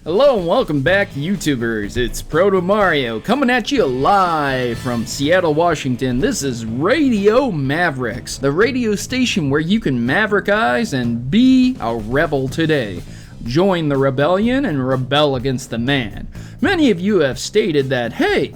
Hello and welcome back, YouTubers. It's Protomario coming at you live from Seattle, Washington. This is Radio Mavericks, the radio station where you can Maverickize and be a rebel today. Join the rebellion and rebel against the man. Many of you have stated that, hey,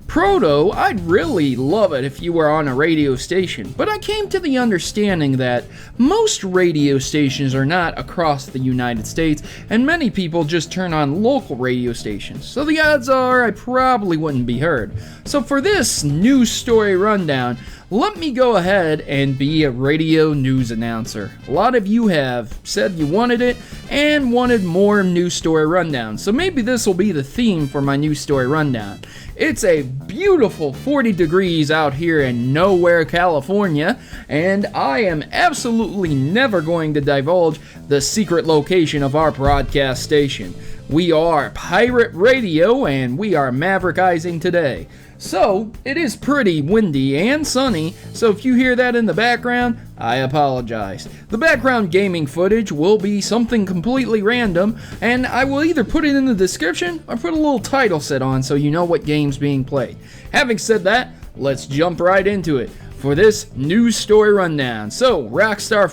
Proto, I'd really love it if you were on a radio station, but I came to the understanding that most radio stations are not across the United States, and many people just turn on local radio stations, so the odds are I probably wouldn't be heard. So for this news story rundown, let me go ahead and be a radio news announcer. A lot of you have said you wanted it and wanted more news story rundown, so maybe this will be the theme for my news story rundown. It's a beautiful 40 degrees out here in nowhere, California, and I am absolutely never going to divulge the secret location of our broadcast station. We are Pirate Radio and we are Maverickizing today. So, it is pretty windy and sunny, so if you hear that in the background, I apologize. The background gaming footage will be something completely random, and I will either put it in the description or put a little title set on so you know what game's being played. Having said that, let's jump right into it for this news story rundown. So, Rockstar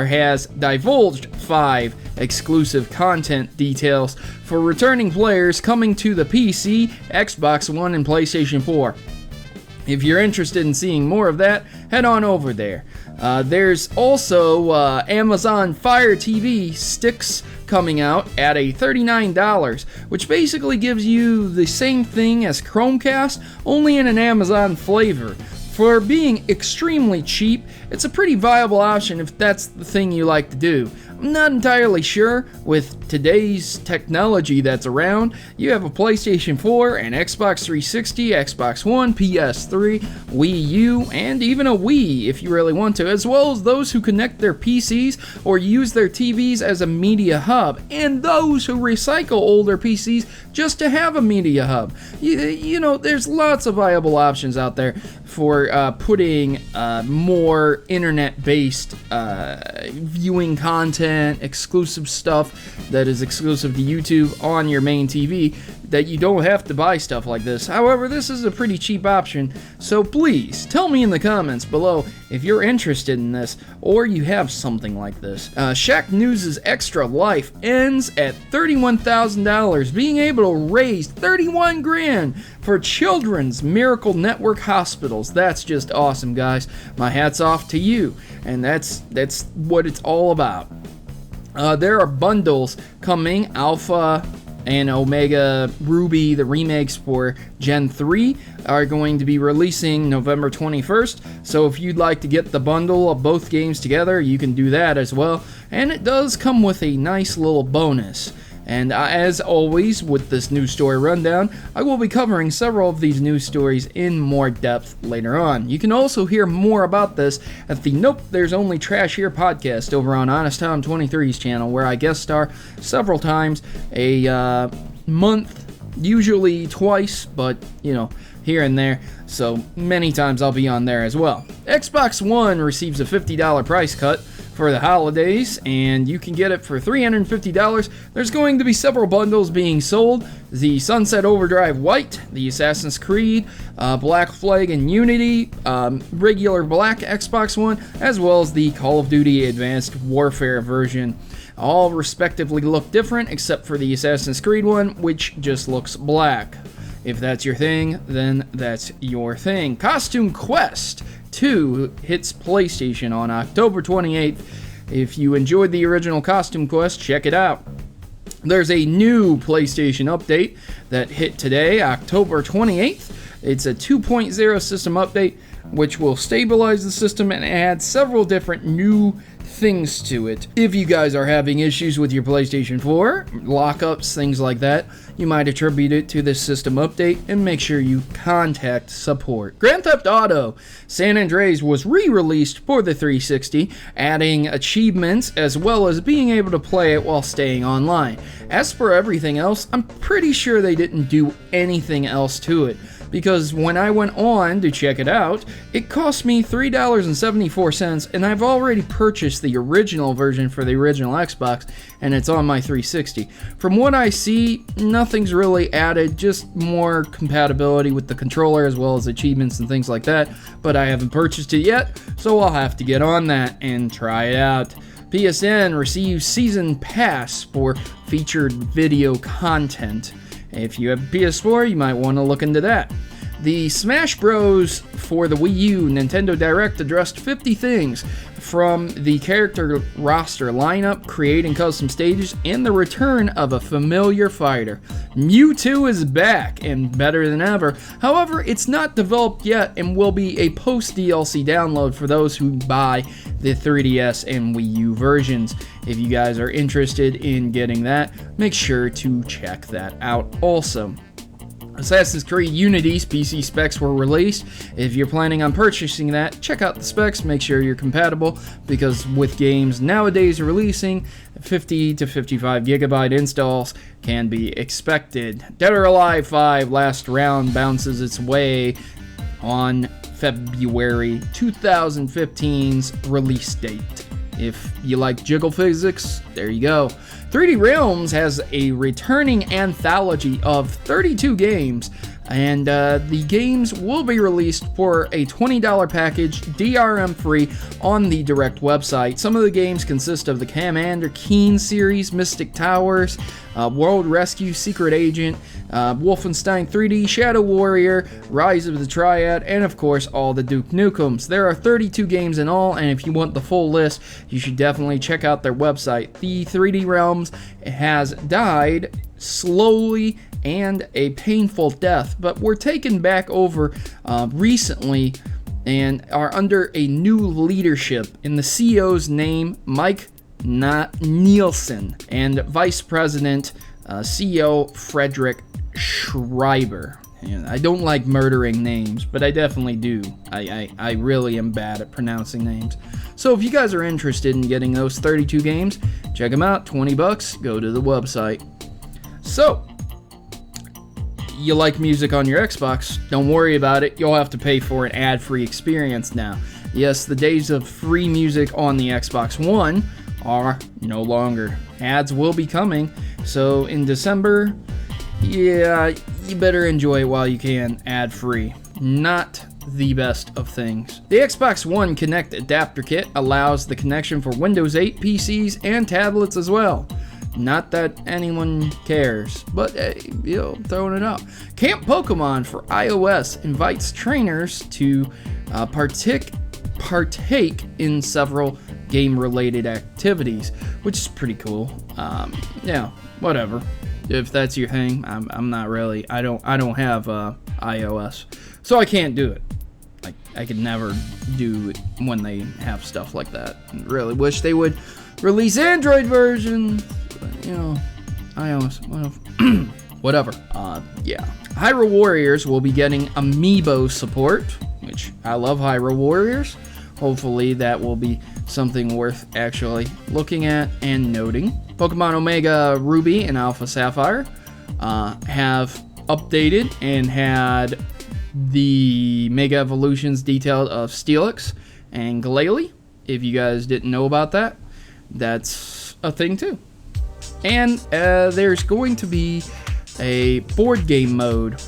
has divulged 5 exclusive content details for returning players coming to the PC, Xbox One, and PlayStation 4. If you're interested in seeing more of that, head on over there. There's also Amazon Fire TV sticks coming out at a $39, which basically gives you the same thing as Chromecast, only in an Amazon flavor. For being extremely cheap, it's a pretty viable option if that's the thing you like to do. I'm not entirely sure with today's technology that's around. You have a PlayStation 4, an Xbox 360, Xbox One, PS3, Wii U, and even a Wii if you really want to, as well as those who connect their PCs or use their TVs as a media hub, and those who recycle older PCs just to have a media hub. You know, there's lots of viable options out there for putting more internet-based viewing content, exclusive stuff that is exclusive to YouTube on your main TV, that you don't have to buy stuff like this. However, this is a pretty cheap option, so please tell me in the comments below if you're interested in this or you have something like this. Shaq News' Extra Life ends at $31,000, being able to raise $31 grand for Children's Miracle Network hospitals. That's just awesome, guys. My hat's off to you, and that's what it's all about. There are bundles coming, Alpha and Omega Ruby, the remakes for Gen 3, are going to be releasing November 21st, so if you'd like to get the bundle of both games together, you can do that as well, and it does come with a nice little bonus. And as always with this news story rundown, I will be covering several of these news stories in more depth later on. You can also hear more about this at the Nope, There's Only Trash Here podcast over on Honest Tom 23's channel, where I guest star several times a month, usually twice, but you know, here and there, so many times I'll be on there as well. Xbox One receives a $50 price cut for the holidays, and you can get it for $350. There's going to be several bundles being sold: the Sunset Overdrive White, the Assassin's Creed, Black Flag and Unity, regular black Xbox One, as well as the Call of Duty Advanced Warfare version. All respectively look different, except for the Assassin's Creed one, which just looks black. If that's your thing, then that's your thing. Costume Quest 2 hits PlayStation on October 28th. If you enjoyed the original Costume Quest, check it out. There's a new PlayStation update that hit today, October 28th. It's a 2.0 system update, which will stabilize the system and add several different new things to it. If you guys are having issues with your PlayStation 4, lockups, things like that, you might attribute it to this system update, and make sure you contact support. Grand Theft Auto San Andreas was re-released for the 360, adding achievements as well as being able to play it while staying online. As for everything else, I'm pretty sure they didn't do anything else to it. because when I went on to check it out, it cost me $3.74, and I've already purchased the original version for the original Xbox, and it's on my 360. From what I see, nothing's really added, just more compatibility with the controller as well as achievements and things like that, but I haven't purchased it yet, so I'll have to get on that and try it out. PSN receives Season Pass for featured video content. If you have PS4, you might want to look into that. The Smash Bros. For the Wii U Nintendo Direct addressed 50 things from the character roster lineup, creating custom stages, and the return of a familiar fighter. Mewtwo is back and better than ever. However, it's not developed yet and will be a post-DLC download for those who buy the 3DS and Wii U versions. If you guys are interested in getting that, make sure to check that out also. Assassin's Creed Unity's PC specs were released. If you're planning on purchasing that, check out the specs, make sure you're compatible, because with games nowadays releasing, 50 to 55 gigabyte installs can be expected. Dead or Alive 5 Last Round bounces its way on February 2015's release date. If you like jiggle physics, there you go. 3D Realms has a returning anthology of 32 games, and the games will be released for a $20 package, DRM free, on the Direct website. Some of the games consist of the Commander Keen series, Mystic Towers, World Rescue Secret Agent, Wolfenstein 3D, Shadow Warrior, Rise of the Triad, and of course all the Duke Nukems. There are 32 games in all, and if you want the full list, you should definitely check out their website. The 3D Realms has died slowly and a painful death, but were taken back over recently and are under a new leadership in the CEO's name, Mike Nielsen, and Vice President, CEO Frederick Schreiber. And I don't like murdering names, but I definitely do. I really am bad at pronouncing names. So if you guys are interested in getting those 32 games, check them out. $20, go to the website. So, you like music on your Xbox, don't worry about it. You'll have to pay for an ad-free experience now. Yes, the days of free music on the Xbox One are no longer. Ads will be coming, so in December, yeah, you better enjoy it while you can, ad-free. Not the best of things. The Xbox One Connect adapter kit allows the connection for Windows 8 PCs and tablets as well. Not that anyone cares, but throwing it out. Camp Pokemon for iOS invites trainers to partake in several game-related activities, which is pretty cool. Yeah, whatever. If that's your thing, I'm not really. I don't have iOS, so I can't do it. I could never do it when they have stuff like that. I really wish they would release Android versions. iOS, whatever. Yeah. Hyrule Warriors will be getting amiibo support, which I love Hyrule Warriors. Hopefully that will be something worth actually looking at and noting. Pokemon Omega Ruby and Alpha Sapphire have updated and had the Mega Evolutions detailed of Steelix and Glalie. If you guys didn't know about that, that's a thing too. And there's going to be a board game mode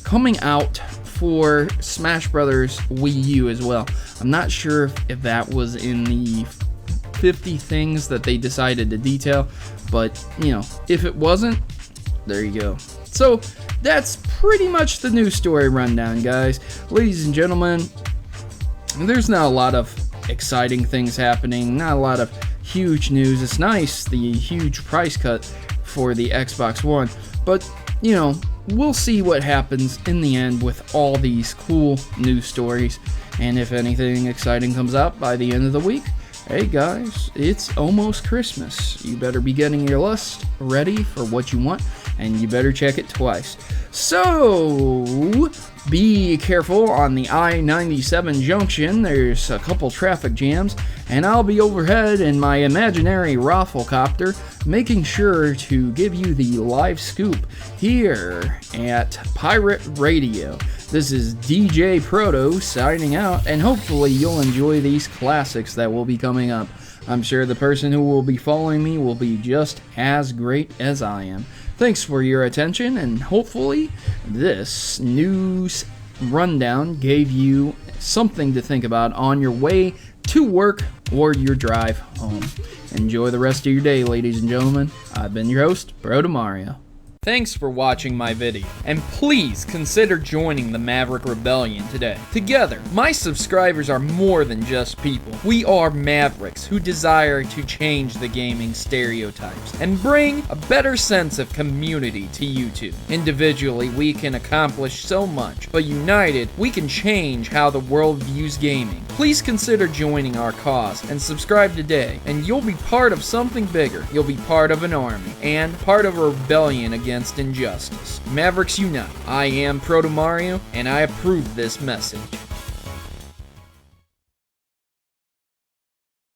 coming out for Smash Brothers Wii U as well. I'm not sure if that was in the 50 things that they decided to detail, but if it wasn't, there you go. So that's pretty much the news story rundown, guys. Ladies and gentlemen, there's not a lot of exciting things happening, not a lot of huge news. It's nice, the huge price cut for the Xbox One, but we'll see what happens in the end with all these cool news stories. And if anything exciting comes out by the end of the week, hey guys, it's almost Christmas. You better be getting your list ready for what you want. and you better check it twice. So, be careful on the I-97 junction. There's a couple traffic jams, and I'll be overhead in my imaginary Rafflecopter, making sure to give you the live scoop here at Pirate Radio. This is DJ Proto signing out, and hopefully you'll enjoy these classics that will be coming up. I'm sure the person who will be following me will be just as great as I am. Thanks for your attention, and hopefully this news rundown gave you something to think about on your way to work or your drive home. Enjoy the rest of your day, ladies and gentlemen. I've been your host, Protomario. Thanks for watching my video, and please consider joining the Maverick Rebellion today. Together, my subscribers are more than just people. We are Mavericks who desire to change the gaming stereotypes and bring a better sense of community to YouTube. Individually, we can accomplish so much, but united, we can change how the world views gaming. Please consider joining our cause and subscribe today, and you'll be part of something bigger. You'll be part of an army and part of a rebellion against injustice. Mavericks unite. I am Protomario, and I approve this message.